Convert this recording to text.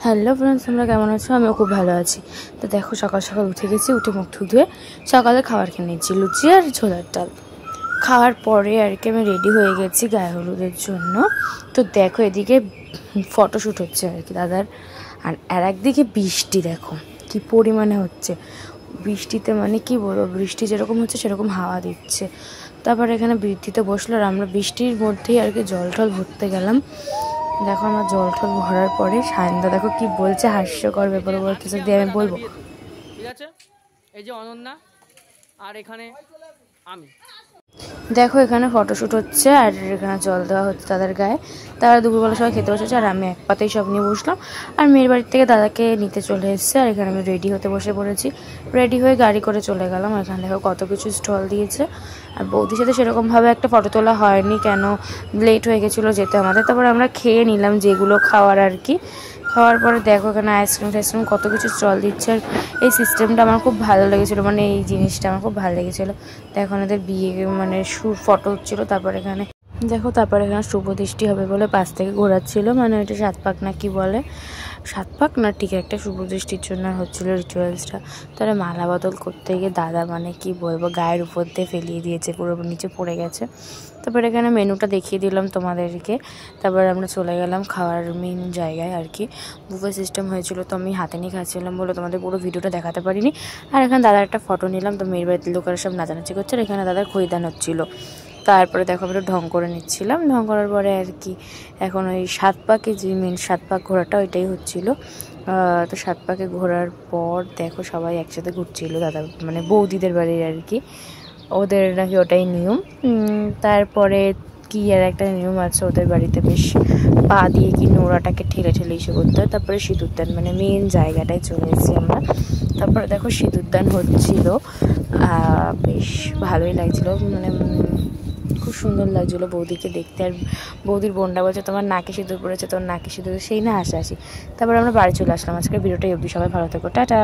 Hello friends, তোমরা কেমন আছো? আমিও খুব ভালো আছি। তো দেখো, সকাল সকাল উঠে গেছি, উঠে মুখ টুক ধুয়ে সকালে খাবার খেয়ে নিচ্ছি, লুচি আর ছোলার ডাল। খাওয়ার পরে আর কি আমি রেডি হয়ে গেছি গায়ে হলুদের জন্য। তো দেখো, এদিকে ফটোশ্যুট হচ্ছে আর কি দাদার, আর একদিকে বৃষ্টি দেখো কি পরিমাণে হচ্ছে। বৃষ্টিতে মানে কি বলবো, বৃষ্টি যেরকম হচ্ছে সেরকম হাওয়া দিচ্ছে। তারপর এখানে বৃষ্টিতে বসলো আর আমরা বৃষ্টির মধ্যেই আর কি জল টল ভরতে গেলাম। দেখো, আমার জল টল ভরার পরে সায়নদা দেখো কি বলছে, হাস্যকর ব্যাপার বলতেছে, দিয়ে আমি বলবো ঠিক আছে। এই যে অনন্যা, আর এখানে আমি। দেখো, এখানে ফটোশ্যুট হচ্ছে আর এখানে জল দেওয়া হচ্ছে তাদের গায়ে। তারা দুপুরবেলা সবাই খেতে বসেছে আর আমি এক পাতেই সব নিয়ে বসলাম। আর মেয়ের বাড়ির থেকে দাদাকে নিতে চলে এসেছে আর এখানে আমি রেডি হতে বসে পড়েছি। রেডি হয়ে গাড়ি করে চলে গেলাম। এখানে দেখো কত কিছু স্টল দিয়েছে। আর বৌদির সাথে সেরকমভাবে একটা ফটো তোলা হয়নি, কেন লেট হয়ে গেছিলো যেতে আমাদের। তারপরে আমরা খেয়ে নিলাম যেগুলো খাওয়ার আর কি। খাওয়ার পরে দেখো এখানে আইসক্রিম কত কিছু স্টল দিচ্ছে। আর এই সিস্টেমটা আমার খুব ভালো লেগেছিলো, মানে এই জিনিসটা আমার খুব ভালো লেগেছিলো। তো এখন এদের বিয়ে মানে ফটো হচ্ছিলো। তারপর এখানে দেখো, তারপর এখানে শুভদৃষ্টি হবে বলে পাশ থেকে ঘোরাচ্ছিল, মানে ওইটা 7 পাক না কি বলে, 7 পাক না ঠিক একটা শুভদৃষ্টির জন্য হচ্ছিলো রিচুয়ালসটা। তারা মালা বদল করতে গিয়ে দাদা মানে কি বলবো গায়ের উপর দিয়ে ফেলিয়ে দিয়েছে, পুরো নিচে পড়ে গেছে। তারপর এখানে মেনুটা দেখিয়ে দিলাম তোমাদেরকে। তারপর আমরা চলে গেলাম খাওয়ার মেন জায়গায় আর কি। বুফে সিস্টেম হয়েছিল, তো আমি হাতে নিয়ে খাচ্ছিলাম বলে তোমাদের পুরো ভিডিওটা দেখাতে পারিনি। আর এখানে দাদার একটা ফটো নিলাম। তো মেয়ের বাড়িতে লোকেরা সব নাচানাচি করছে আর এখানে দাদার খৈদান হচ্ছিলো। তারপরে দেখো আমরা ঢং করে নিচ্ছিলাম। ঢং করার পরে আর কি এখন ওই 7 পাকে, যে মেন 7 পাক ঘোরাটা ওইটাই হচ্ছিলো। তো 7 পাকে ঘোরার পর দেখো সবাই একসাথে ঘুরছিল দাদা মানে বৌদিদের বাড়ির আর কি, ওদের নাকি ওটাই নিয়ম। তারপরে কি আর একটা নিয়ম আছে ওদের বাড়িতে, বেশ পা দিয়ে কি নোড়াটাকে ঠেলে ঠেলে ইসে করতে হয়। তারপরে সিঁদুরদান, মানে মেন জায়গাটায় চলে এসেছি আমরা। তারপরে দেখো সিঁদুরদান হচ্ছিল, বেশ ভালোই লাগছিলো, মানে খুব সুন্দর লাগছিলো বৌদিকে দেখতে। আর বৌদির বোনটা বলছে তোমার নাকে সিঁদুর পড়েছে, তোর নাকে সিঁদুর, সেই না হাসাহাসি। তারপরে আমরা বাড়ি চলে আসলাম। আজকের ভিডিওটাই অবধি, সবাই ভালো থেকো, টাটা।